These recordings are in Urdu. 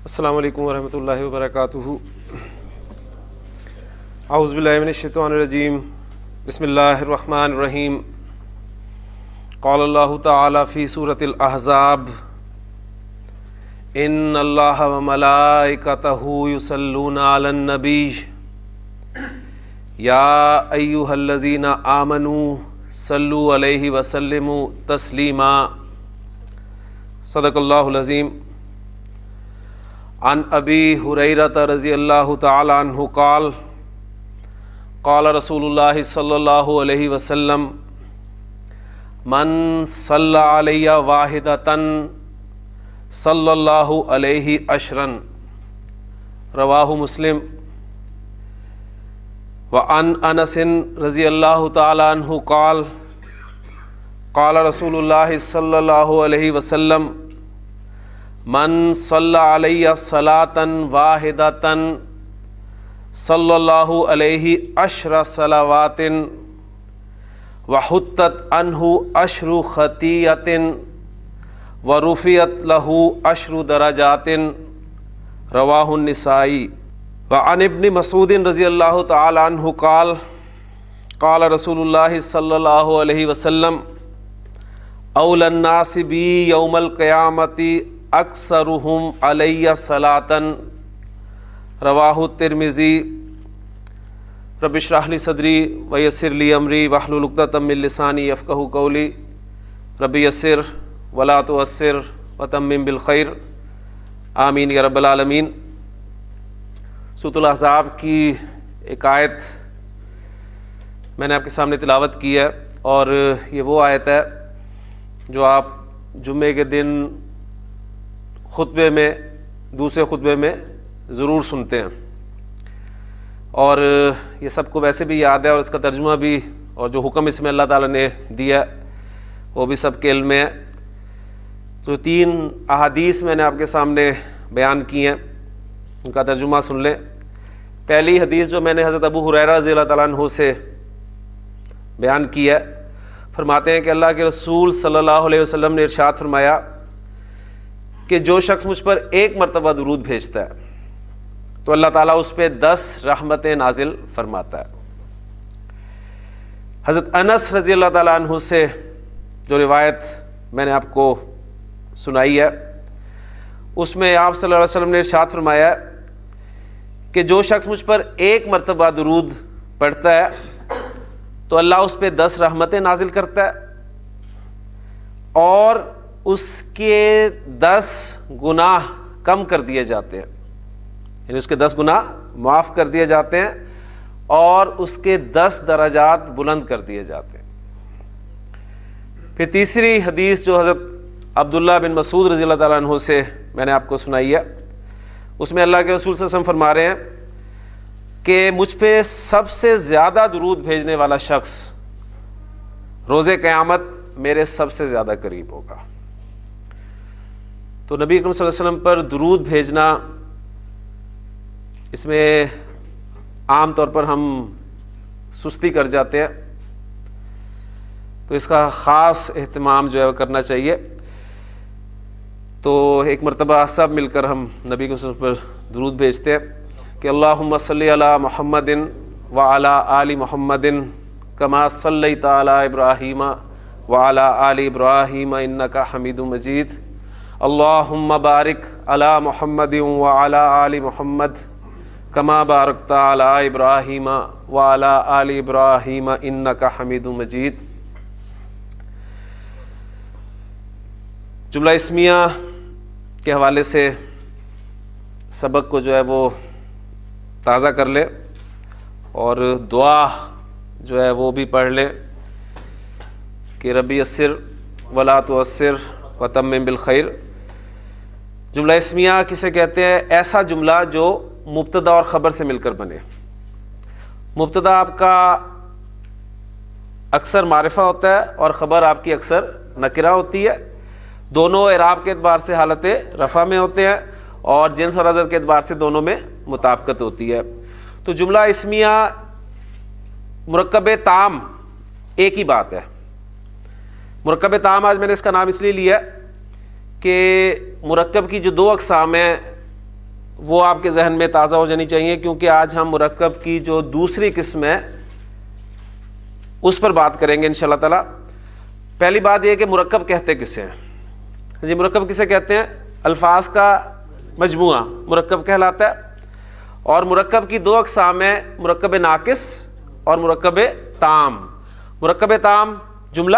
السلام علیکم ورحمۃ اللہ وبرکاتہ۔ اعوذ باللہ من الشیطان الرجیم، بسم اللہ الرحمن الرحیم۔ قال اللہ تعالی فی سورۃ الاحزاب ان اللہ وملائکتہ یصلون علی النبی یا ایھا الذین آمنوا صلوا علیہ وسلموا تسلیما۔ صدق اللہ العظیم۔ عن ابی ہریرہ رضی اللہ تعالی عنہ قال قال رسول اللہ صلی اللہ علیہ وسلم من صلی علی واحدۃ صلی اللہ علیہ عشرا، رواہ مسلم۔ وعن انس رضی اللہ تعالی عنہ قال قال رسول اللہ صلی اللہ علیہ وسلم من صلی علی صلاۃ واحدۃ صلی اللہ علیہ عشر صلوات وحطت عنہ عشر خطیۃ ورفعت لہ عشر درجات، رواہ النسائی۔ وعن ابن مسعود رضی اللہ تعالی عنہ قال قال رسول اللہ صلی اللہ علیہ وسلم اولی الناس بی یوم القیامۃ اکثرہم علی صلاۃ، رواہ الترمذی۔ رب اشرح لی صدری ویسر لی امری واحلل عقدۃ من لسانی یفقہوا قولی، رب یسر ولا تعسر وتمم بالخیر، آمین یا رب العالمین۔ سورۃ الاحزاب کی ایک آیت میں نے آپ کے سامنے تلاوت کی ہے، اور یہ وہ آیت ہے جو آپ جمعے کے دن خطبے میں، دوسرے خطبے میں ضرور سنتے ہیں، اور یہ سب کو ویسے بھی یاد ہے، اور اس کا ترجمہ بھی، اور جو حکم اس میں اللہ تعالیٰ نے دیا وہ بھی سب کے علم میں ہے۔ تو 3 احادیث میں نے آپ کے سامنے بیان کی ہیں، ان کا ترجمہ سن لیں۔ پہلی حدیث جو میں نے حضرت ابو ہریرہ رضی اللہ تعالیٰ عنہ سے بیان کی ہے، فرماتے ہیں کہ اللہ کے رسول صلی اللہ علیہ وسلم نے ارشاد فرمایا کہ جو شخص مجھ پر ایک مرتبہ درود بھیجتا ہے تو اللہ تعالیٰ اس پہ 10 رحمتیں نازل فرماتا ہے۔ حضرت انس رضی اللہ تعالیٰ عنہ سے جو روایت میں نے آپ کو سنائی ہے، اس میں آپ صلی اللہ علیہ وسلم نے ارشاد فرمایا کہ جو شخص مجھ پر ایک مرتبہ درود پڑھتا ہے تو اللہ اس پہ 10 رحمتیں نازل کرتا ہے، اور اس کے 10 گناہ کم کر دیے جاتے ہیں، یعنی اس کے 10 گناہ معاف کر دیے جاتے ہیں، اور اس کے 10 درجات بلند کر دیے جاتے ہیں۔ پھر تیسری حدیث جو حضرت عبداللہ بن مسعود رضی اللہ تعالیٰ عنہ سے میں نے آپ کو سنائی ہے، اس میں اللہ کے رسول صلی اللہ علیہ وسلم فرما رہے ہیں کہ مجھ پہ سب سے زیادہ درود بھیجنے والا شخص روز قیامت میرے سب سے زیادہ قریب ہوگا۔ تو نبی اکرم صلی اللہ علیہ وسلم پر درود بھیجنا، اس میں عام طور پر ہم سستی کر جاتے ہیں، تو اس کا خاص اہتمام جو ہے وہ کرنا چاہیے۔ تو ایک مرتبہ سب مل کر ہم نبی کے وسلم پر درود بھیجتے ہیں کہ اللہم صلی علی محمد وعلی آل محمد کما صلیت علی ابراہیم وعلی آل ابراہیم انک حمید مجید، اللہم بارک علی محمد وعلی آل محمد کما بارکت علی ابراہیم وعلی آل ابراہیم انک حمید مجید۔ جملہ اسمیہ کے حوالے سے سبق کو جو ہے وہ تازہ کر لے، اور دعا جو ہے وہ بھی پڑھ لے کہ ربی یسر ولا تعسر وتمم بالخیر۔ جملہ اسمیہ کسے کہتے ہیں؟ ایسا جملہ جو مبتدا اور خبر سے مل کر بنے۔ مبتدا آپ کا اکثر معرفہ ہوتا ہے، اور خبر آپ کی اکثر نکرہ ہوتی ہے، دونوں اعراب کے اعتبار سے حالت رفع میں ہوتے ہیں، اور جنس اور عدد کے اعتبار سے دونوں میں مطابقت ہوتی ہے۔ تو جملہ اسمیہ مرکب تام ایک ہی بات ہے۔ مرکب تام آج میں نے اس کا نام اس لیے لیا کہ مرکب کی جو 2 اقسام ہیں، وہ آپ کے ذہن میں تازہ ہو جانی چاہیے، کیونکہ آج ہم مرکب کی جو دوسری قسم ہے اس پر بات کریں گے انشاءاللہ تعالی۔ پہلی بات یہ کہ مرکب کہتے کسے ہیں؟ جی مرکب کسے کہتے ہیں؟ الفاظ کا مجموعہ مرکب کہلاتا ہے، اور مرکب کی دو اقسام ہیں، مرکب ناقص اور مرکب تام۔ مرکب تام جملہ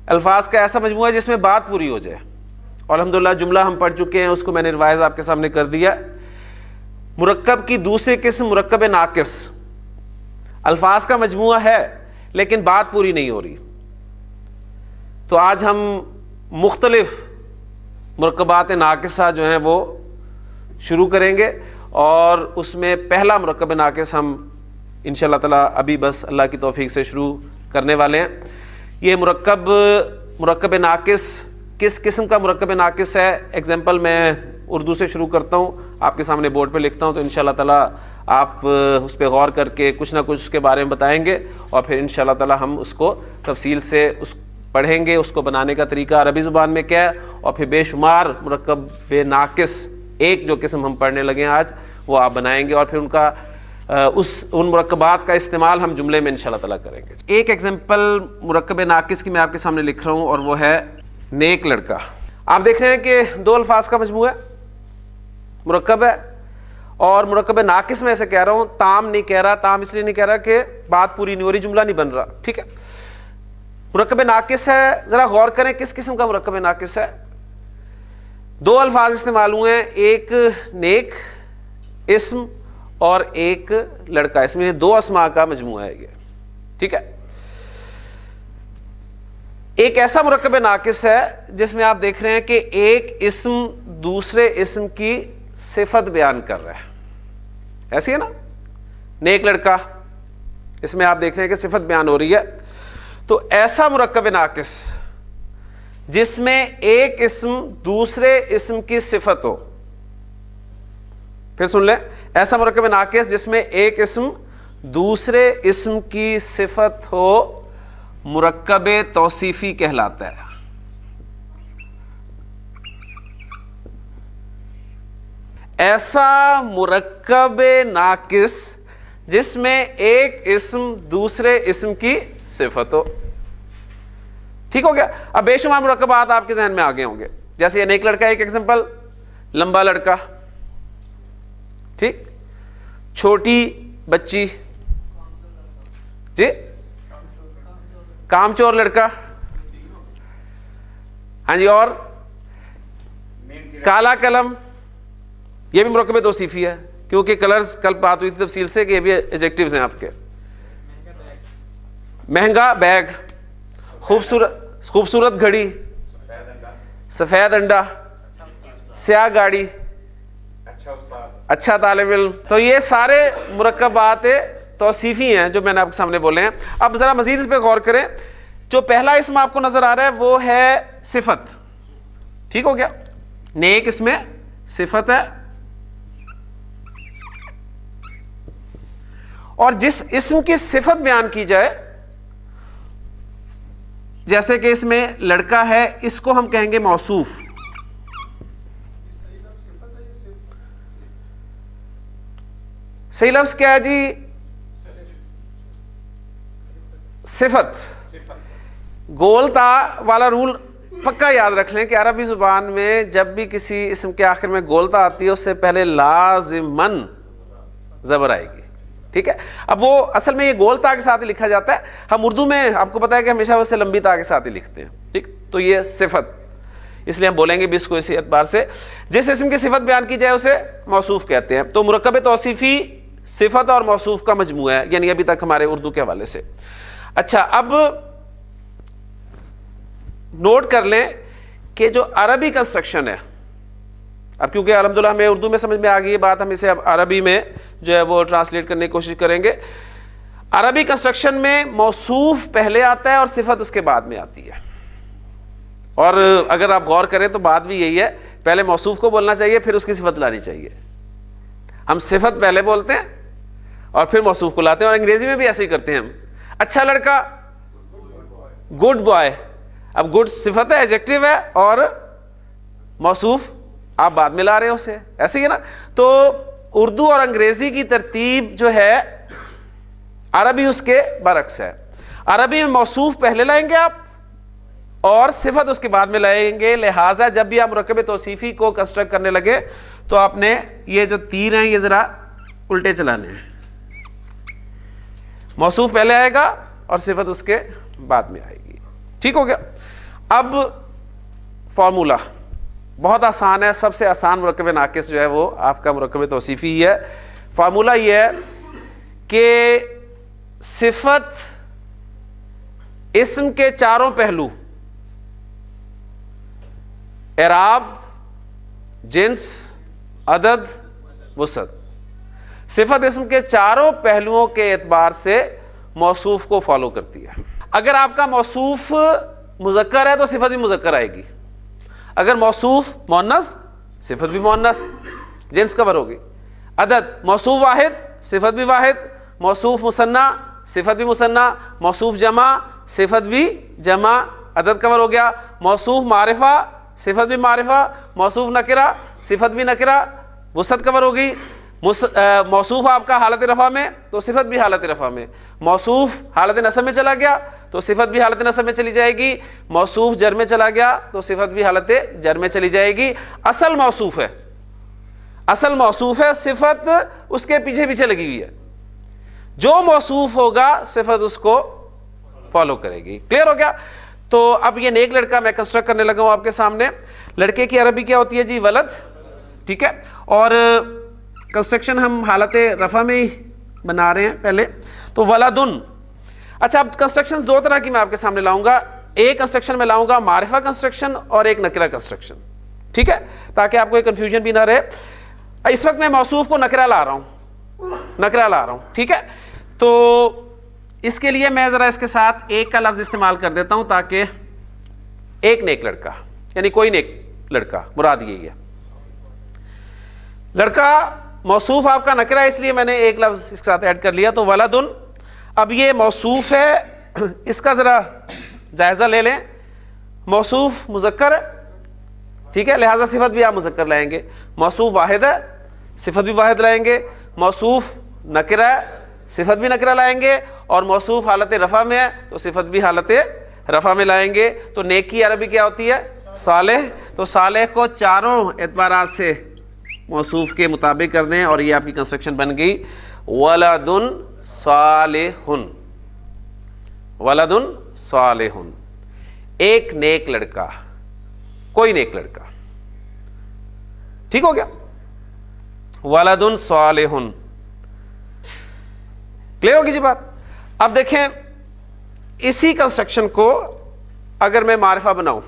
الفاظ کا ایسا مجموعہ ہے جس میں بات پوری ہو جائے، اور الحمدللہ جملہ ہم پڑھ چکے ہیں، اس کو میں نے ریوائز آپ کے سامنے کر دیا۔ مرکب کی دوسری قسم مرکب ناقص، الفاظ کا مجموعہ ہے لیکن بات پوری نہیں ہو رہی۔ تو آج ہم مختلف مرکبات ناقصہ جو ہیں وہ شروع کریں گے، اور اس میں پہلا مرکب ناقص ہم انشاءاللہ تعالی ابھی بس اللہ کی توفیق سے شروع کرنے والے ہیں۔ یہ مرکب ناقص کس قسم کا مرکب ناقص ہے؟ ایگزامپل میں اردو سے شروع کرتا ہوں، آپ کے سامنے بورڈ پہ لکھتا ہوں، تو انشاءاللہ تعالی آپ اس پہ غور کر کے کچھ نہ کچھ اس کے بارے میں بتائیں گے، اور پھر انشاءاللہ تعالی ہم اس کو تفصیل سے پڑھیں گے، اس کو بنانے کا طریقہ عربی زبان میں کیا ہے، اور پھر بے شمار مرکب ناقص ایک جو قسم ہم پڑھنے لگے ہیں آج وہ آپ بنائیں گے، اور پھر ان مرکبات کا استعمال ہم جملے میں انشاءاللہ تعالی کریں گے۔ ایک ایگزامپل مرکب ناقص کی میں آپ کے سامنے لکھ رہا ہوں، اور وہ ہے نیک لڑکا۔ آپ دیکھ رہے ہیں کہ دو الفاظ کا مجموعہ ہے، مرکب ہے، اور مرکب ناقص میں ایسے کہہ رہا ہوں، تام نہیں کہہ رہا۔ تام اس لیے نہیں کہہ رہا کہ بات پوری نہیں ہو رہی، جملہ نہیں بن رہا، ٹھیک ہے۔ مرکب ناقص ہے، ذرا غور کریں کس قسم کا مرکب ناقص ہے۔ دو الفاظ استعمال ہوئے ہیں، ایک نیک اسم اور ایک لڑکا، اس میں دو اسماء کا مجموعہ ہے یہ، ٹھیک ہے۔ ایک ایسا مرکب ناقص ہے جس میں آپ دیکھ رہے ہیں کہ ایک اسم دوسرے اسم کی صفت بیان کر رہا ہے، ایسی ہے نا، نیک لڑکا، اس میں آپ دیکھ رہے ہیں کہ صفت بیان ہو رہی ہے۔ تو ایسا مرکب ناقص جس میں ایک اسم دوسرے اسم کی صفت ہو، پھر سن لیں، ایسا مرکب ناقص جس میں ایک اسم دوسرے اسم کی صفت ہو مرکب توصیفی کہلاتا ہے۔ ایسا مرکب ناقص جس میں ایک اسم دوسرے اسم کی صفت ہو، ٹھیک ہو گیا۔ اب بے شمار مرکبات آپ کے ذہن میں آگے ہوں گے، جیسے یہ نیک لڑکا ایک ایگزامپل، لمبا لڑکا، ٹھیک، چھوٹی بچی، جی کام چور لڑکا، ہاں جی، اور کالا قلم، یہ بھی مرکب توصیفی ہے، کیونکہ کلرز کل بات ہوئی تھی تفصیل سے کہ یہ بھی ایڈجیکٹیوز ہیں آپ کے۔ مہنگا بیگ، خوبصورت گھڑی، سفید انڈا، سیاہ گاڑی، اچھا طالب علم۔ تو یہ سارے مرکبات توصیفی ہیں جو میں نے آپ کے سامنے بولے ہیں۔ اب ذرا مزید اس پہ غور کریں، جو پہلا اسم آپ کو نظر آ رہا ہے وہ ہے صفت، ٹھیک ہو گیا، نیک اس میں صفت ہے، اور جس اسم کی صفت بیان کی جائے، جیسے کہ اس میں لڑکا ہے، اس کو ہم کہیں گے موصوف۔ صحیح لفظ کیا ہے جی؟ صفت۔ گول تا والا رول پکا یاد رکھ لیں کہ عربی زبان میں جب بھی کسی اسم کے آخر میں گول تا آتی ہے اس سے پہلے لازماً زبر آئے گی، ٹھیک ہے۔ اب وہ اصل میں یہ گول تا کے ساتھ ہی لکھا جاتا ہے، ہم اردو میں آپ کو پتا ہے کہ ہمیشہ اسے لمبی تا کے ساتھ ہی لکھتے ہیں، ٹھیک۔ تو یہ صفت، اس لیے ہم بولیں گے بھی اس کو اسی اعتبار سے جس اسم کی صفت بیان کی جائے اسے موصوف کہتے ہیں۔ تو مرکب توصیفی صفت اور موصوف کا مجموعہ ہے، یعنی ابھی تک ہمارے اردو کے حوالے سے۔ اچھا، اب نوٹ کر لیں کہ جو عربی کنسٹرکشن ہے، اب کیونکہ الحمدللہ ہمیں اردو میں سمجھ میں آ گئی یہ بات، ہم اسے اب عربی میں جو ہے وہ ٹرانسلیٹ کرنے کی کوشش کریں گے۔ عربی کنسٹرکشن میں موصوف پہلے آتا ہے اور صفت اس کے بعد میں آتی ہے، اور اگر آپ غور کریں تو بات بھی یہی ہے، پہلے موصوف کو بولنا چاہیے پھر اس کی صفت لانی چاہیے۔ ہم صفت پہلے بولتے ہیں اور پھر موصوف کو لاتے ہیں، اور انگریزی میں بھی ایسے ہی کرتے ہیں ہم۔ اچھا لڑکا، گڈ بوائے، اب گڈ صفت ہے، ایڈجیکٹیو ہے، اور موصوف آپ بعد میں لا رہے ہیں اسے, ایسے ہی ہے نا. تو اردو اور انگریزی کی ترتیب جو ہے عربی اس کے برعکس ہے. عربی میں موصوف پہلے لائیں گے آپ اور صفت اس کے بعد میں لائیں گے, لہٰذا جب بھی آپ مرکب توصیفی کو کنسٹرکٹ کرنے لگے تو آپ نے یہ جو تیر ہیں یہ ذرا الٹے چلانے ہیں. موصوف پہلے آئے گا اور صفت اس کے بعد میں آئے گی. ٹھیک ہو گیا. اب فارمولہ بہت آسان ہے, سب سے آسان مرکب ناقص جو ہے وہ آپ کا مرکب توصیفی ہی ہے. فارمولہ یہ ہے کہ صفت اسم کے چاروں پہلو اعراب, جنس, عدد, وسعت, صفت اسم کے چاروں پہلوؤں کے اعتبار سے موصوف کو فالو کرتی ہے. اگر آپ کا موصوف مذکر ہے تو صفت بھی مذکر آئے گی, اگر موصوف مؤنث صفت بھی مؤنث, جنس کور ہوگی. عدد موصوف واحد صفت بھی واحد, موصوف مثنیٰ صفت بھی مثنیٰ, موصوف جمع صفت بھی جمع, عدد کور ہو گیا. موصوف معرفہ صفت بھی معرفہ, موصوف نکرہ صفت بھی نکرہ, وسعت کور ہوگی. موصوف آپ کا حالت رفع میں تو صفت بھی حالت رفع میں, موصوف حالت نصب میں چلا گیا تو صفت بھی حالت نصب میں چلی جائے گی, موصوف جر میں چلا گیا تو صفت بھی حالت جر میں چلی جائے گی. اصل موصوف ہے, اصل موصوف ہے, صفت اس کے پیچھے پیچھے لگی ہوئی ہے. جو موصوف ہوگا صفت اس کو فالو کرے گی. کلیئر ہو گیا. تو اب یہ نیک لڑکا میں کنسٹرکٹ کرنے لگا ہوں آپ کے سامنے. لڑکے کی عربی کیا ہوتی ہے جی؟ ولد. ٹھیک ہے, اور کنسٹرکشن ہم حالت رفع میں ہی بنا رہے ہیں پہلے. تو ولدن. اچھا اب کنسٹرکشن دو طرح کی میں آپ کے سامنے لاؤں گا. ایک کنسٹرکشن میں لاؤں گا معرفہ کنسٹرکشن اور ایک نکرہ کنسٹرکشن. ٹھیک ہے, تاکہ آپ کو کوئی کنفیوژن بھی نہ رہے. اس وقت میں موصوف کو نکرہ لا رہا ہوں, نکرہ لا رہا ہوں. ٹھیک ہے, تو اس کے لیے میں ذرا اس کے ساتھ ایک کا لفظ استعمال کر دیتا ہوں تاکہ ایک نیک لڑکا, یعنی کوئی نیک لڑکا, مراد یہی ہے. لڑکا موصوف آپ کا نکرہ ہے, اس لیے میں نے ایک لفظ اس کے ساتھ ایڈ کر لیا. تو ولدن. اب یہ موصوف ہے, اس کا ذرا جائزہ لے لیں. موصوف مذکر ہے, ٹھیک ہے, لہٰذا صفت بھی آپ مذکر لائیں گے. موصوف واحد ہے, صفت بھی واحد لائیں گے. موصوف نکرہ ہے, صفت بھی نکرہ لائیں گے. اور موصوف حالت رفع میں ہے تو صفت بھی حالت رفع میں لائیں گے. تو نیک کی عربی کیا ہوتی ہے؟ صالح. تو صالح کو چاروں اعتبارات سے موصوف کے مطابق کر دیں اور یہ آپ کی کنسٹرکشن بن گئی ولدن صالحن. ولدن صالحن, ایک نیک لڑکا, کوئی نیک لڑکا. ٹھیک ہو گیا. ولدن صالحن. کلیئر ہوگی جی بات. اب دیکھیں اسی کنسٹرکشن کو اگر میں معرفہ بناؤں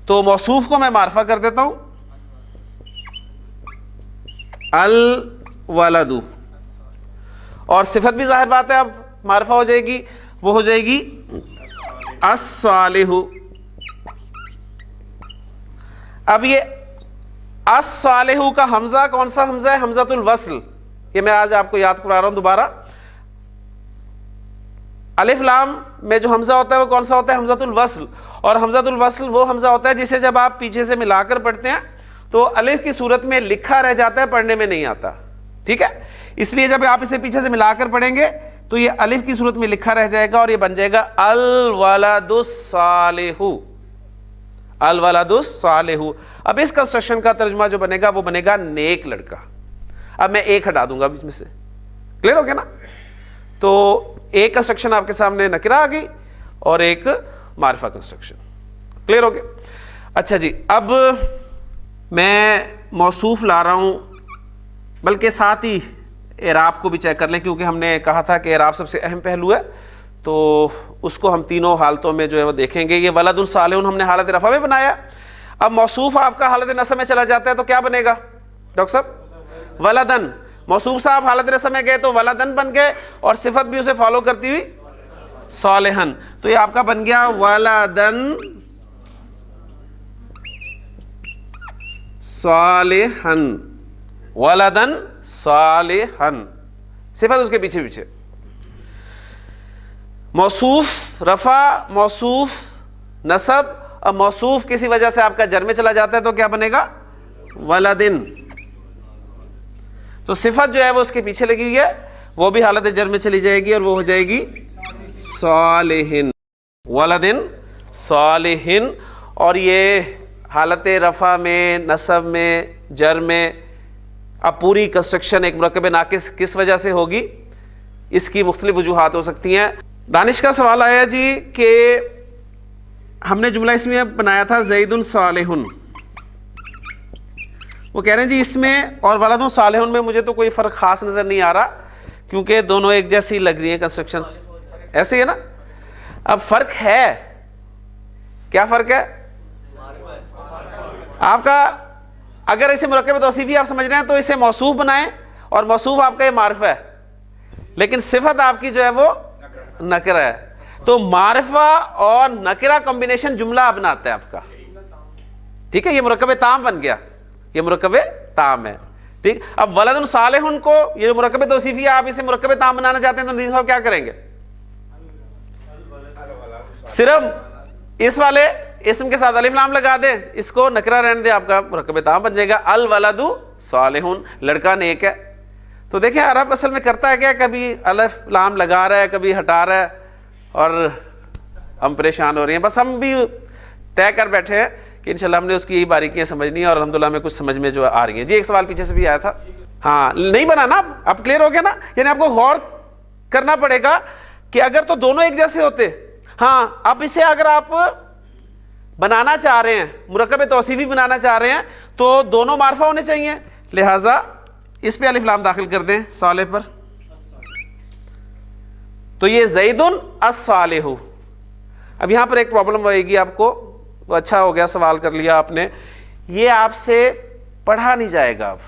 تو موصوف کو میں معرفہ کر دیتا ہوں الولد, اور صفت بھی ظاہر بات ہے اب معرفہ ہو جائے گی, وہ ہو جائے گی الصالح. اب یہ الصالح کا حمزہ کون سا حمزہ ہے؟ حمزۃ الوصل. یہ میں آج آپ کو یاد کرا رہا ہوں دوبارہ. الف لام میں جو حمزہ ہوتا ہے وہ کون سا ہوتا ہے؟ حمزۃ الوصل. اور حمزۃ الوصل وہ حمزہ ہوتا ہے جسے جب آپ پیچھے سے ملا کر پڑھتے ہیں تو الف کی صورت میں لکھا رہ جاتا ہے, پڑھنے میں نہیں آتا. ٹھیک ہے, اس لیے جب آپ اسے پیچھے سے ملا کر پڑھیں گے تو یہ الف کی صورت میں لکھا رہ جائے گا اور یہ بن جائے گا الولد الصالح. الولد الصالح. اب اس کنسٹرکشن کا ترجمہ جو بنے گا وہ بنے گا نیک لڑکا. اب میں ایک ہٹا دوں گا بیچ میں سے. کلیئر ہو گیا نا. تو ایک کنسٹرکشن آپ کے سامنے نکرہ آ گئی اور ایک معرفہ کنسٹرکشن. کلیئر ہو گیا. اچھا جی, اب میں موصوف لا رہا ہوں, بلکہ ساتھ ہی اعراب کو بھی چیک کر لیں کیونکہ ہم نے کہا تھا کہ اعراب سب سے اہم پہلو ہے, تو اس کو ہم تینوں حالتوں میں جو ہے وہ دیکھیں گے. یہ ولد الصالح ہم نے حالت رفع میں بنایا. اب موصوف آپ کا حالت نصب میں چلا جاتا ہے تو کیا بنے گا ڈاکٹر صاحب؟ ولدن. موصوف صاحب حالت نصب میں گئے تو ولدن بن گئے اور صفت بھی اسے فالو کرتی ہوئی صالحن. تو یہ آپ کا بن گیا ولدن صالحن. ولدن صالحن, صفت اس کے پیچھے پیچھے. موصوف رفع, موصوف نصب اب موصوف کسی وجہ سے آپ کا جر میں چلا جاتا ہے تو کیا بنے گا؟ ولدن. تو صفت جو ہے وہ اس کے پیچھے لگی ہوئی ہے، وہ بھی حالت جر میں چلی جائے گی اور وہ ہو جائے گی صالحن. ولدن صالحن. اور یہ حالت رفع میں، نصب میں، جر میں اب پوری کنسٹرکشن ایک مرکب ناقص کس وجہ سے ہوگی؟ اس کی مختلف وجوہات ہو سکتی ہیں. دانش کا سوال آیا جی کہ ہم نے جملہ اسمیہ بنایا تھا زید صالح، وہ کہہ رہے ہیں جی اس میں اور ولد صالح میں مجھے تو کوئی فرق خاص نظر نہیں آ رہا کیونکہ دونوں ایک جیسی لگ رہی ہیں کنسٹرکشنز. ایسے ہی ہے نا؟ اب فرق ہے، کیا فرق ہے آپ کا؟ اگر اسے مرکب توصیفی آپ سمجھ رہے ہیں تو اسے موصوف بنائیں اور موصوف آپ کا یہ معرفہ ہے، لیکن صفت آپ کی جو ہے وہ نکرہ ہے. تو معرفہ اور نکرہ کمبینیشن جملہ بناتا ہے آپ کا. ٹھیک ہے، یہ مرکب تام بن گیا، یہ مرکب تام ہے. ٹھیک. اب ولد صالح کو یہ جو مرکب توصیفی ہے آپ اسے مرکب تام بنانا چاہتے ہیں تو ندیم صاحب کیا کریں گے؟ صرف اس والے اسم کے ساتھ الف لام لگا دیں، اس کو نکرہ رہنے دیں، آپ کا مرکب تام بن جائے گا. الولد صالح، لڑکا نیک ہے. تو دیکھیں عرب اصل میں کرتا ہے کیا، کبھی الف لام لگا رہا ہے، کبھی ہٹا رہا ہے، اور ہم پریشان ہو رہے ہیں. بس ہم بھی طے کر بیٹھے ہیں کہ انشاءاللہ ہم نے اس کی یہی باریکیاں سمجھنی ہیں اور الحمدللہ ہمیں کچھ سمجھ میں جو آ رہی ہیں. جی ایک سوال پیچھے سے بھی آیا تھا. ہاں نہیں بنا نا، اب کلیئر ہو گیا نا؟ یعنی آپ کو غور کرنا پڑے گا کہ اگر تو دونوں ایک جیسے ہوتے، ہاں اب اسے اگر آپ بنانا چاہ رہے ہیں، مرکب توصیفی بنانا چاہ رہے ہیں تو دونوں معرفہ ہونے چاہیے، لہٰذا اس پہ الف لام داخل کر دیں صالح پر. تو یہ زید الصالح. اب یہاں پر ایک پرابلم ہوئے گی آپ کو، وہ اچھا ہو گیا سوال کر لیا آپ نے، یہ آپ سے پڑھا نہیں جائے گا. اب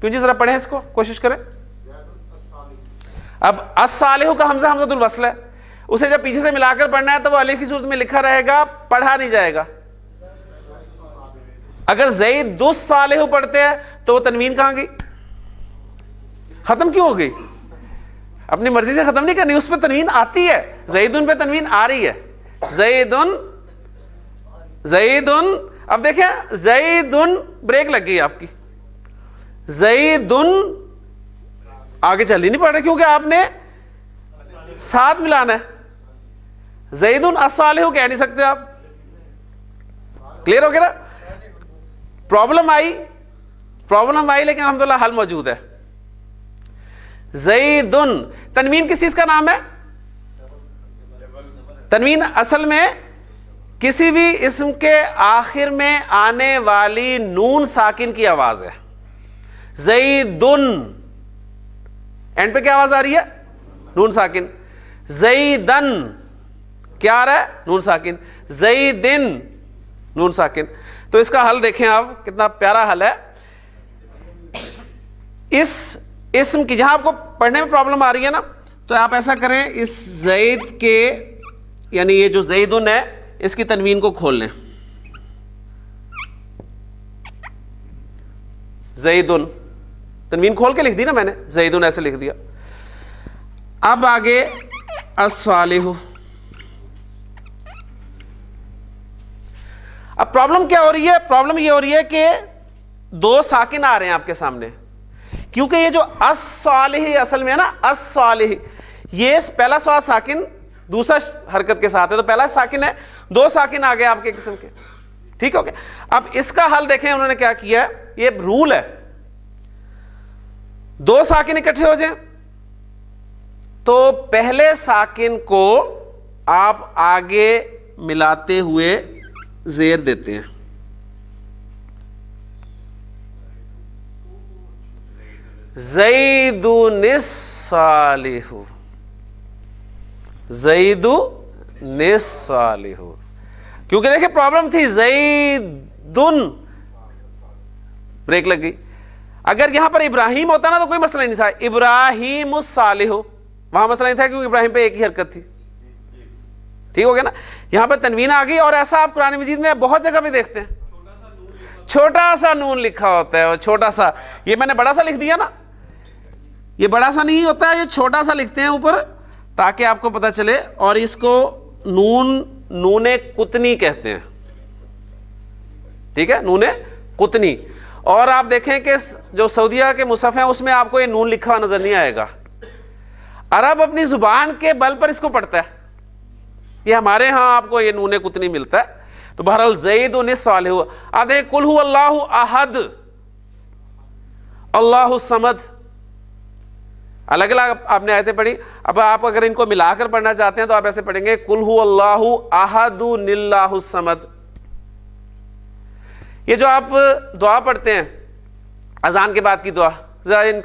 کیوں جی؟ ذرا پڑھیں اس کو، کوشش کریں. اب الصالح کا حمزہ حمزۃ الوصل ہے، اسے جب پیچھے سے ملا کر پڑھنا ہے تو وہ الف کی صورت میں لکھا رہے گا، پڑھا نہیں جائے گا. اگر زید الصالح پڑھتے ہیں تو وہ تنوین کہاں گئی؟ ختم کیوں ہو گئی؟ اپنی مرضی سے ختم نہیں کرنی، اس پہ تنوین آتی ہے، زیدن پہ تنوین آ رہی ہے. زیدن زیدن. اب دیکھیں زیدن بریک لگ گئی آپ کی، زیدن آگے چل ہی نہیں پڑ رہا کیونکہ آپ نے ساتھ ملانا ہے. زیدن الصالح کہہ نہیں سکتے آپ. کلیئر ہو گیا نا؟ پرابلم آئی لیکن الحمدللہ حل موجود ہے. زیدن تنوین کس چیز کا نام ہے؟ تنوین اصل میں کسی بھی اسم کے آخر میں آنے والی نون ساکن کی آواز ہے. زیدن اینڈ پہ کیا آواز آ رہی ہے؟ نون ساکن. زیدن کیا آ رہا ہے؟ نون ساکن. زیدن نون ساکن. تو اس کا حل دیکھیں آپ، کتنا پیارا حل ہے. اس اسم کی جہاں آپ کو پڑھنے میں پرابلم آ رہی ہے نا، تو آپ ایسا کریں، اس زید کے یعنی یہ جو زیدن ہے اس کی تنوین کو کھول لیں. زیدن تنوین کھول کے لکھ دی نا میں نے، زیدن ایسے لکھ دیا. اب آگے الصالح. اب پرابلم کیا ہو رہی ہے؟ پرابلم یہ ہو رہی ہے کہ دو ساکن آ رہے ہیں آپ کے سامنے، کیونکہ یہ جو الصالح اصل میں ہے نا، الصالح یہ پہلا سواد ساکن دوسرا حرکت کے ساتھ ہے، تو پہلا ساکن ہے، دو ساکن آ گئے آپ کے قسم کے. ٹھیک ہو گیا؟ اب اس کا حل دیکھیں انہوں نے کیا کیا ہے. یہ رول ہے، دو ساکن اکٹھے ہو جائیں تو پہلے ساکن کو آپ آگے ملاتے ہوئے زیر دیتے ہیں. زیدن الصالح، زیدن الصالح. کیونکہ دیکھیں پرابلم تھی زیدن، بریک لگ گئی. اگر یہاں پر ابراہیم ہوتا نا تو کوئی مسئلہ نہیں تھا، ابراہیم الصالح وہاں مسئلہ نہیں تھا کیونکہ ابراہیم پہ ایک ہی حرکت تھی. ٹھیک ہو گیا نا؟ یہاں پہ تنوین آ گئی، اور ایسا آپ قرآن مجید میں بہت جگہ پہ دیکھتے ہیں، چھوٹا سا نون لکھا ہوتا ہے، اور چھوٹا سا، یہ میں نے بڑا سا لکھ دیا نا، یہ بڑا سا نہیں ہوتا، یہ چھوٹا سا لکھتے ہیں اوپر تاکہ آپ کو پتہ چلے. اور اس کو نون نون قطنی کہتے ہیں، ٹھیک ہے، نون قطنی. اور آپ دیکھیں کہ جو سعودیہ کے مصحف ہیں اس میں آپ کو یہ نون لکھا ہوا نظر نہیں آئے گا. عرب اپنی زبان کے بل پر اس کو پڑھتا ہے، یہ ہمارے ہاں آپ کو یہ نون قطنی ملتا ہے. تو بہرحال زید الصالح. آپ دیکھیں قل هو اللہ احد، اللہ الصمد، الگ الگ آپ نے آیتیں پڑھی. اب آپ اگر ان کو ملا کر پڑھنا چاہتے ہیں تو آپ ایسے پڑھیں گے قل هو اللہ احد اللہ الصمد. یہ جو آپ دعا پڑھتے ہیں اذان کے بعد کی دعا، ذرا ان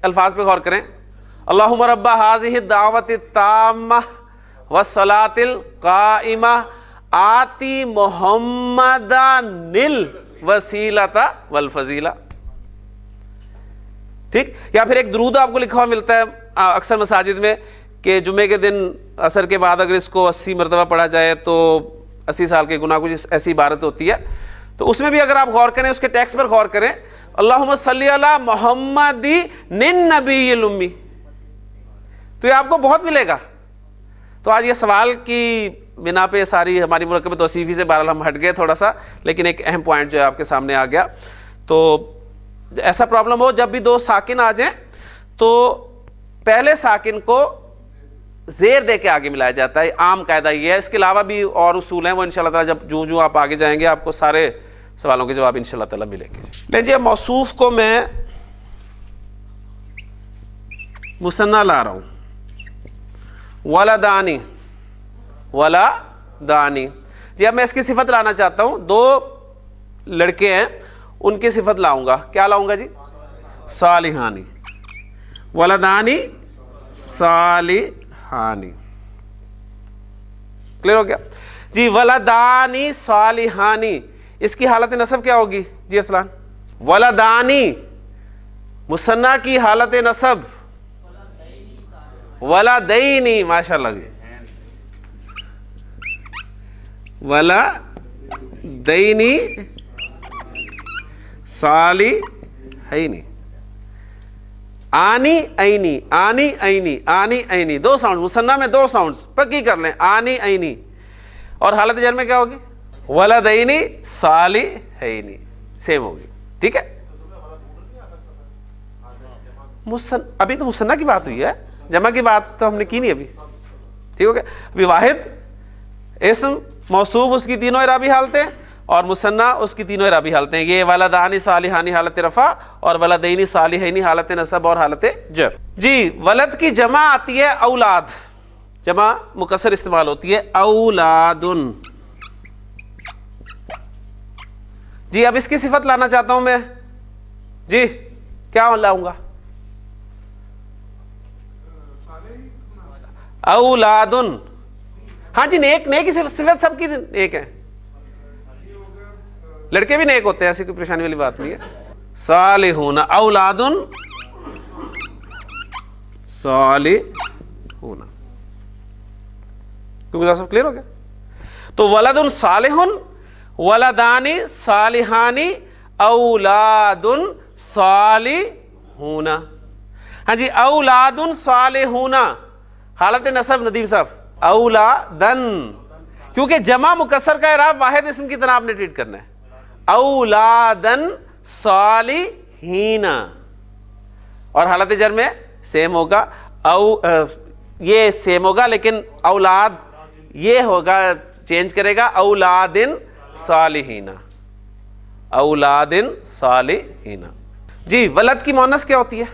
الفاظ پہ غور کریں. اللہم رب ہذہ الدعوۃ التامہ والصلاۃ القائمہ آتی محمدا الوسیلۃ والفضیلہ. ٹھیک. یا پھر ایک درود آپ کو لکھا ہوا ملتا ہے اکثر مساجد میں کہ جمعے کے دن عصر کے بعد اگر اس کو 80 مرتبہ پڑھا جائے تو 80 سال کے گناہ، کچھ ایسی عبارت ہوتی ہے. تو اس میں بھی اگر آپ غور کریں، اس کے ٹیکسٹ پر غور کریں، اللہم صلی علی محمد النبی الامی، تو یہ آپ کو بہت ملے گا. تو آج یہ سوال کی بنا پہ ساری ہماری مرکب توصیفی سے بہرحال ہم ہٹ گئے تھوڑا سا، لیکن ایک اہم پوائنٹ جو ہے آپ کے سامنے آ گیا. تو ایسا پرابلم ہو جب بھی دو ساکن آ جائیں تو پہلے ساکن کو زیر دے کے آگے ملایا جاتا ہے، عام قاعدہ یہ ہے. اس کے علاوہ بھی اور اصول ہیں، وہ انشاءاللہ تعالیٰ جب جو آپ آگے جائیں گے آپ کو سارے سوالوں کے جواب انشاءاللہ تعالیٰ ملیں گے. لیں جی، موصوف کو میں مثنیٰ لا رہا ہوں، ولدانی، ولدانی. جی اب میں اس کی صفت لانا چاہتا ہوں. دو لڑکے ہیں، ان کی صفت لاؤں گا. کیا لاؤں گا جی؟ صالحانی. ولدانی صالحانی. کلیئر ہو گیا جی؟ ولدانی صالحانی، اس کی حالت نصب کیا ہوگی جی اسلام؟ ولدانی مثنیٰ کی حالت نصب ولدینی. ماشاءاللہ جی، ولدینی صالحینی. آنی اینی، آنی اینی، آنی اینی، دو ساؤنڈ مثنیٰ میں، دو ساؤنڈز پکی کر لیں، آنی اینی. اور حالت جر میں کیا ہوگی؟ ولدینی صالحینی، سیم ہوگی. ٹھیک ہے. ابھی تو مثنیٰ کی بات ہوئی ہے، جمع کی بات تو ہم نے کی نہیں ابھی. ٹھیک ہو گیا. ابھی واحد اسم موصوف اس کی تینوں اعرابی حالتیں اور مثنیٰ اس کی تینوں اعرابی حالتیں. یہ ولدانی صالحانی حالت رفع اور ولدینی صالحینی حالت نصب اور حالت جر. جی ولد کی جمع آتی ہے اولاد، جمع مکسر استعمال ہوتی ہے اولادن. جی اب اس کی صفت لانا چاہتا ہوں میں. جی کیا لاؤں گا؟ اولادن. ہاں جی، نیک. نیک کی صفت سب کی نیک ہے، لڑکے بھی نیک ہوتے ہیں، ایسی کوئی پریشانی والی بات نہیں ہے. صالحون، اولادن صالحون. کیونکہ سب کلیئر ہو گیا. تو ولد صالحن، ولدانی صالحانی، اولاد صالحون. ہاں جی، اولاد صالحون حالت نصب ندیم صاحب اولادن، کیونکہ جمع مکسر کا اعراب واحد اسم کی طرح آپ نے ٹریٹ کرنا ہے. اولادن صالحین. اور حالت جر میں سیم ہوگا، یہ سیم ہوگا لیکن اولاد یہ ہوگا، چینج کرے گا، اولادن صالحین، اولادن صالحین. جی ولد کی مؤنث کیا ہوتی ہے؟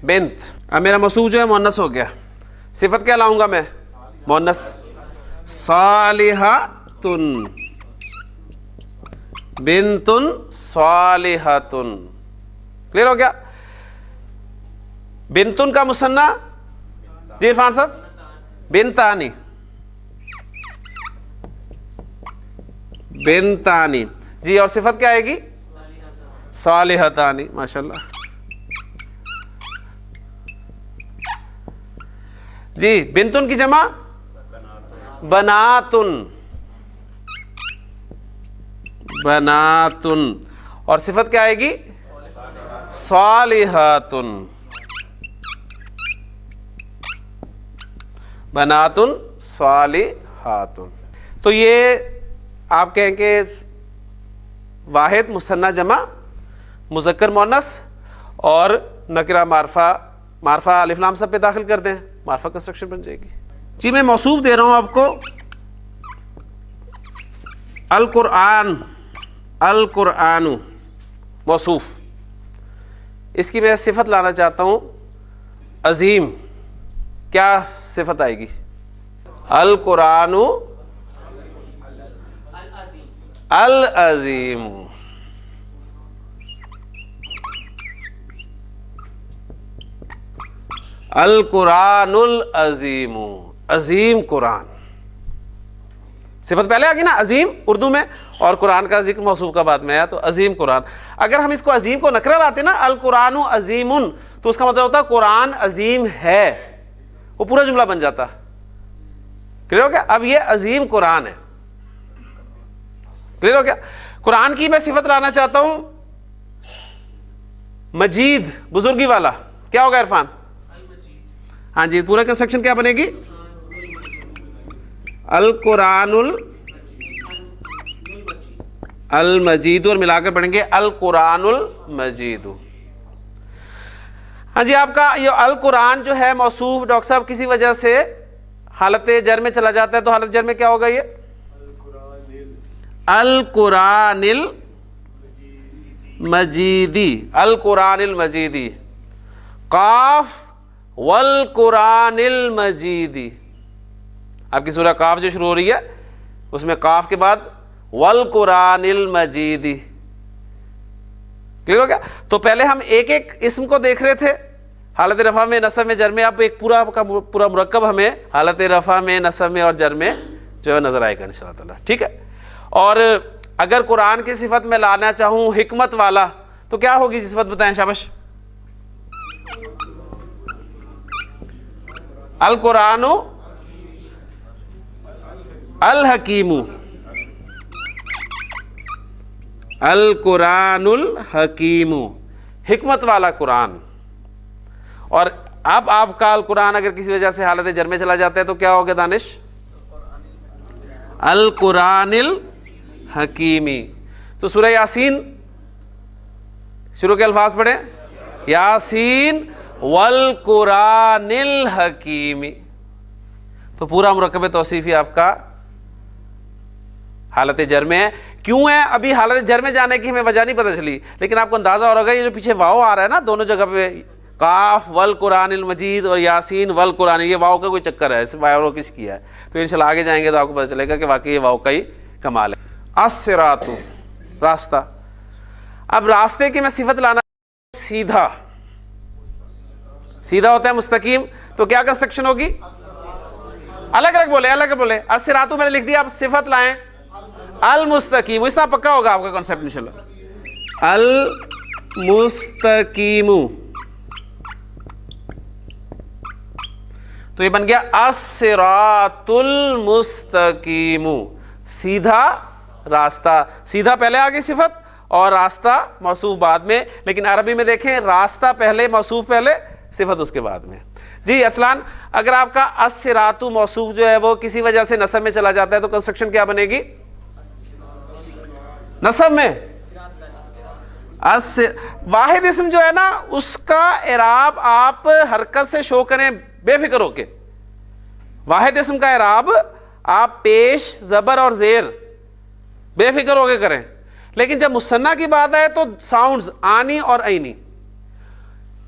بنت. اب میرا موصوف جو ہے مؤنث ہو گیا، صفت کیا لاؤں گا میں؟ مؤنث. صالحۃن، بنتن صالحۃن. کلیئر ہو گیا؟ بنتن کا مثنیٰ جی عرفان صاحب بنتانی، بنتانی. جی اور صفت کیا آئے گی؟ صالحتانی. ماشاءاللہ. جی بنتن کی جمع بناتن، بناتن. اور صفت کیا آئے گی؟ صالحاتن، بناتن صالحاتن. تو یہ آپ کہیں کہ واحد مثنیٰ جمع مذکر مؤنث اور نکرہ معرفہ، معرفہ الف لام سب پہ داخل کر دیں، معرفہ کنسٹرکشن بن جائے گی. جی میں موصوف دے رہا ہوں آپ کو، القرآن، القرآن موصوف، اس کی میں صفت لانا چاہتا ہوں عظیم. کیا صفت آئے گی؟ القرآن العظیم. القرآن العظیم، عظیم قرآن. صفت پہلے آ گئی نا عظیم اردو میں، اور قرآن کا ذکر موصوف کا بعد میں آیا، تو عظیم قرآن. اگر ہم اس کو عظیم کو نکرہ لاتے نا القرآن عظیم، تو اس کا مطلب ہوتا قرآن عظیم ہے، وہ پورا جملہ بن جاتا. کلیئر ہو گیا؟ اب یہ عظیم قرآن ہے. کلیئر ہو گیا؟ قرآن کی میں صفت لانا چاہتا ہوں مجید، بزرگی والا. کیا ہوگا عرفان؟ ہاں جی، پورا کنسٹرکشن کیا بنے گی؟ القرآن المجید، اور ملا کر پڑھیں گے القرآن المجید. ہاں جی، آپ کا یہ القرآن جو ہے موصوف ڈاکٹر صاحب کسی وجہ سے حالت جر میں چلا جاتا ہے، تو حالت جر میں کیا ہوگا؟ یہ القرآن المجیدی، القرآن المجیدی، قاف والقرآن المجیدی. آپ کی سورہ قاف جو شروع ہو رہی ہے اس میں قاف کے بعد والقرآن المجیدی. کلیئر ہو گیا؟ تو پہلے ہم ایک ایک اسم کو دیکھ رہے تھے حالت رفع میں، نصب میں، جر میں. اب ایک پورا کا پورا مرکب ہمیں حالت رفع میں، نصب میں اور جر میں جو ہے نظر آئے گا انشاءاللہ تعالی. ٹھیک ہے؟ اور اگر قرآن کی صفت میں لانا چاہوں حکمت والا، تو کیا ہوگی صفت؟ بتائیں شابش. القرآن الحکیم، القرآن الحکیم، حکمت والا قرآن. اور اب آپ کا القرآن اگر کسی وجہ سے حالت جر میں چلا جاتا ہے تو کیا ہوگا دانش؟ القرآن الحکیمی. تو سورہ یاسین شروع کے الفاظ پڑھیں، یاسین والقرآن الحکیمی. تو پورا مرکب توصیفی آپ کا حالت جر میں ہے. کیوں ہے؟ ابھی حالت جر میں جانے کی ہمیں وجہ نہیں پتہ چلی، لیکن آپ کو اندازہ ہو رہا ہوگا یہ جو پیچھے واو آ رہا ہے نا دونوں جگہ پہ، قاف والقرآن المجید اور یاسین والقرآن، یہ واو کا کوئی چکر ہے، اس واو کس کیا ہے. تو انشاءاللہ آگے جائیں گے تو آپ کو پتہ چلے گا کہ واقعی یہ واو کا ہی کمال ہے. الصراط، راستہ. اب راستے کی میں صفت لانا، سیدھا. سیدھا ہوتا ہے مستقیم، تو کیا کنسٹرکشن ہوگی؟ الگ الگ بولے، الگ بولے. الصراط میں نے لکھ دیا، اب صفت لائیں المستقیم. اس طرح پکا ہوگا آپ کا کنسپٹ انشاءاللہ. المستقیم، تو یہ بن گیا الصراط المستقیم، سیدھا راستہ. سیدھا پہلے آگے صفت اور راستہ موصوف بعد میں، لیکن عربی میں دیکھیں راستہ پہلے، موصوف پہلے، صفت اس کے بعد میں. جی ارسلان، اگر آپ کا الصراط موصوف جو ہے وہ کسی وجہ سے نصب میں چلا جاتا ہے تو کنسٹرکشن کیا بنے گی؟ نصب میں واحد اسم جو ہے نا اس کا اعراب آپ حرکت سے شو کریں بے فکر ہو کے. واحد اسم کا اعراب آپ پیش، زبر اور زیر بے فکر ہو کے کریں. لیکن جب مثنیٰ کی بات آئے تو ساؤنڈز آنی اور عینی.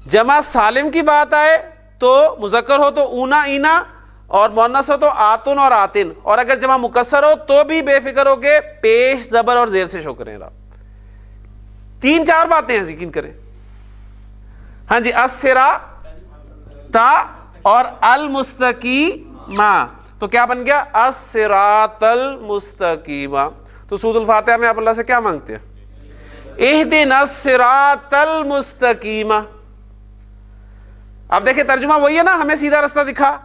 جمع سالم کی بات آئے تو مذکر ہو تو اونا اینا، اور مؤنث ہو تو آتن اور آتن، اور اگر جمع مکسر ہو تو بھی بے فکر ہو کے پیش، زبر اور زیر سے شو کریں. تین چار باتیں ہیں، یقین کریں. ہاں جی، الصراط اور المستقیم، تو کیا بن گیا؟ الصراط المستقیم. تو سورۃ الفاتحہ میں آپ اللہ سے کیا مانگتے ہیں؟ اہدنا الصراط المستقیم. اب دیکھیں ترجمہ وہی ہے نا، ہمیں سیدھا راستہ دکھا،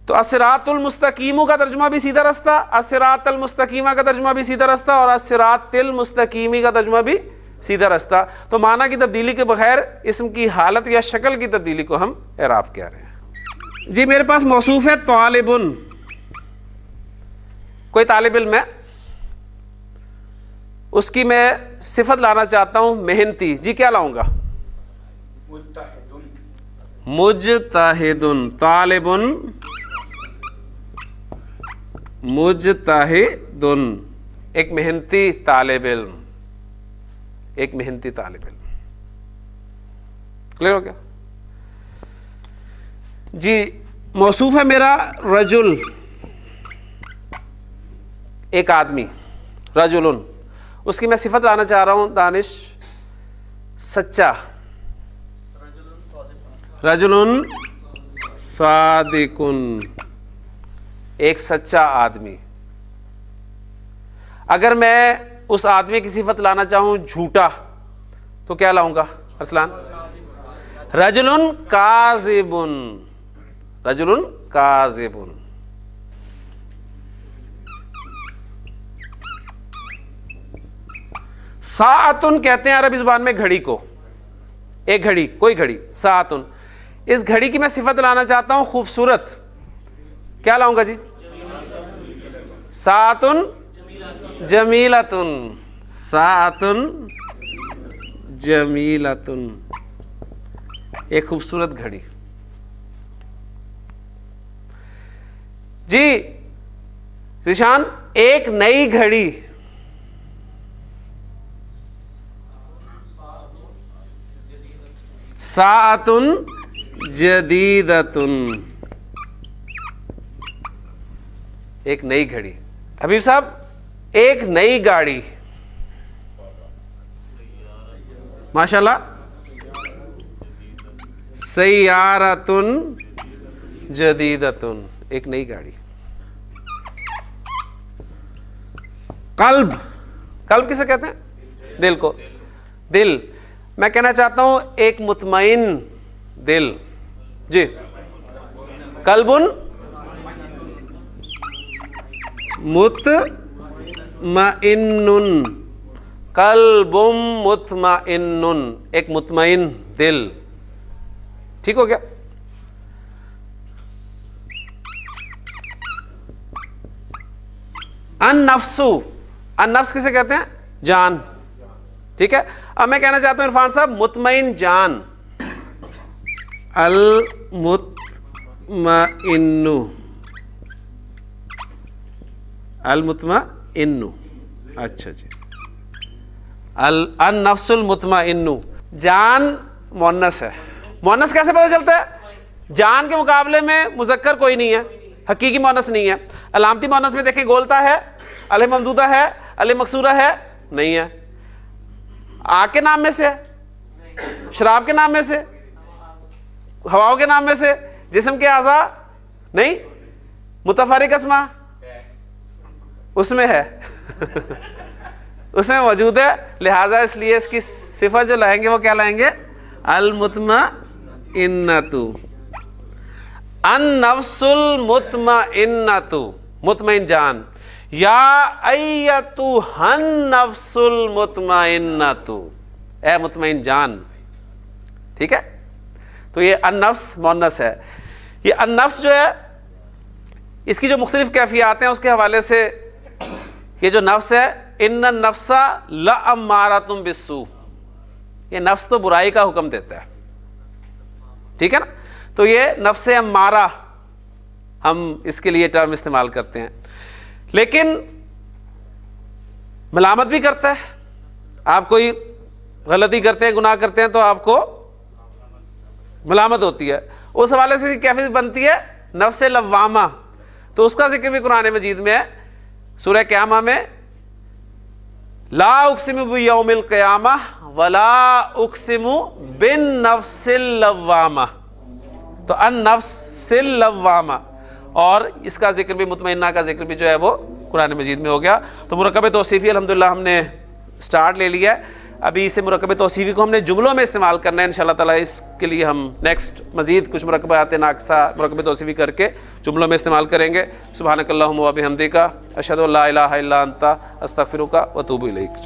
تو الصراط المستقیم کا ترجمہ بھی سیدھا راستہ، الصراط المستقیم کا ترجمہ بھی سیدھا راستہ، اور الصراط المستقیمی کا ترجمہ بھی سیدھا راستہ. تو معنی کی تبدیلی کے بغیر اسم کی حالت یا شکل کی تبدیلی کو ہم اعراب کہہ رہے ہیں. جی میرے پاس موصوف ہے طالبن. کوئی طالب علم ہے, اس کی میں صفت لانا چاہتا ہوں محنتی, جی کیا لاؤں گا؟ مجتہدن, طالب مجتہدن, ایک محنتی طالب علم, ایک محنتی طالب علم. کلیئر ہو گیا؟ جی موصوف ہے میرا رجل, ایک آدمی, رجلن, اس کی میں صفت لانا چاہ رہا ہوں دانش سچا, رجلن صادقن, ایک سچا آدمی. اگر میں اس آدمی کی صفت لانا چاہوں جھوٹا تو کیا لاؤں گا ارسلان؟ رجلن کاذبن, رجلن کاذبن. ساعتن کہتے ہیں عربی زبان میں گھڑی کو, ایک گھڑی, کوئی گھڑی, ساعتن. اس گھڑی کی میں صفت لانا چاہتا ہوں خوبصورت, کیا لاؤں گا جی؟ ساعتن جمیلتن, ساعتن جمیلتن, ایک خوبصورت گھڑی. جی ذیشان, ایک نئی گھڑی, ساعتن جدیدتن, ایک نئی گھڑی. حبیب صاحب ایک نئی گاڑی, ماشاءاللہ, سیارتن جدیدتن, ایک نئی گاڑی. قلب, قلب کسے کہتے ہیں؟ دل کو. دل, میں کہنا چاہتا ہوں ایک مطمئن دل, جی قلبن مطمئن, قلب مطمئن, ایک مطمئن دل. ٹھیک ہو گیا؟ النفس, النفس کسے کہتے ہیں؟ جان. ٹھیک ہے, اب میں کہنا چاہتا ہوں عرفان صاحب مطمئن جان, المطمئن, المطمئن, اچھا جی, النفس المطمئن. جان مؤنث ہے, مؤنث کیسے پتہ چلتا ہے؟ جان کے مقابلے میں مذکر کوئی نہیں ہے, حقیقی مؤنث نہیں ہے. علامتی مؤنث میں دیکھیں گولتا ہے, الف ممدودہ ہے, الف مکسورہ ہے, نہیں ہے. آگ کے نام میں سے, شراب کے نام میں سے, ہواؤں کے نام میں سے, جسم کے اعضاء نہیں, متفرق اسما اس میں ہے اس میں موجود ہے, لہذا اس لیے اس کی صفت جو لائیں گے وہ کیا لائیں گے؟ المطمئنۃ, النفس المطمئنۃ, مطمئن جان. یا ایتھا النفس المطمئنۃ, اے مطمئن جان. ٹھیک ہے, تو یہ النفس مؤنث ہے. یہ النفس جو ہے اس کی جو مختلف کیفیات ہیں اس کے حوالے سے, یہ جو نفس ہے, ان النفس لامارۃ بالسوء, یہ نفس تو برائی کا حکم دیتا ہے. ٹھیک ہے نا, تو یہ نفس امارہ ہم اس کے لیے ٹرم استعمال کرتے ہیں. لیکن ملامت بھی کرتا ہے. آپ کوئی غلطی کرتے ہیں, گناہ کرتے ہیں تو آپ کو ملامت ہوتی ہے. اس حوالے سے کیفیت بنتی ہے نفس لوامہ, تو اس کا ذکر بھی قرآن مجید میں ہے. سورہ قیامہ میں لا اقسم بیوم القیامہ ولا اقسم بالنفس اللوامہ, تو النفس اللوامہ, اور اس کا ذکر بھی, مطمئنہ کا ذکر بھی جو ہے وہ قرآن مجید میں ہو گیا. تو مرکب توصیفی الحمدللہ ہم نے سٹارٹ لے لیا ہے. ابھی اسے مرکب توصیفی کو ہم نے جملوں میں استعمال کرنا ہے انشاءاللہ تعالیٰ. اس کے لیے ہم نیکسٹ مزید کچھ مرکبات ناقصہ مرکب توصیفی کر کے جملوں میں استعمال کریں گے. سبحانک اللہم و بحمدک, اشہد ان لا الہ الا انت, استغفرک و اتوب الیک.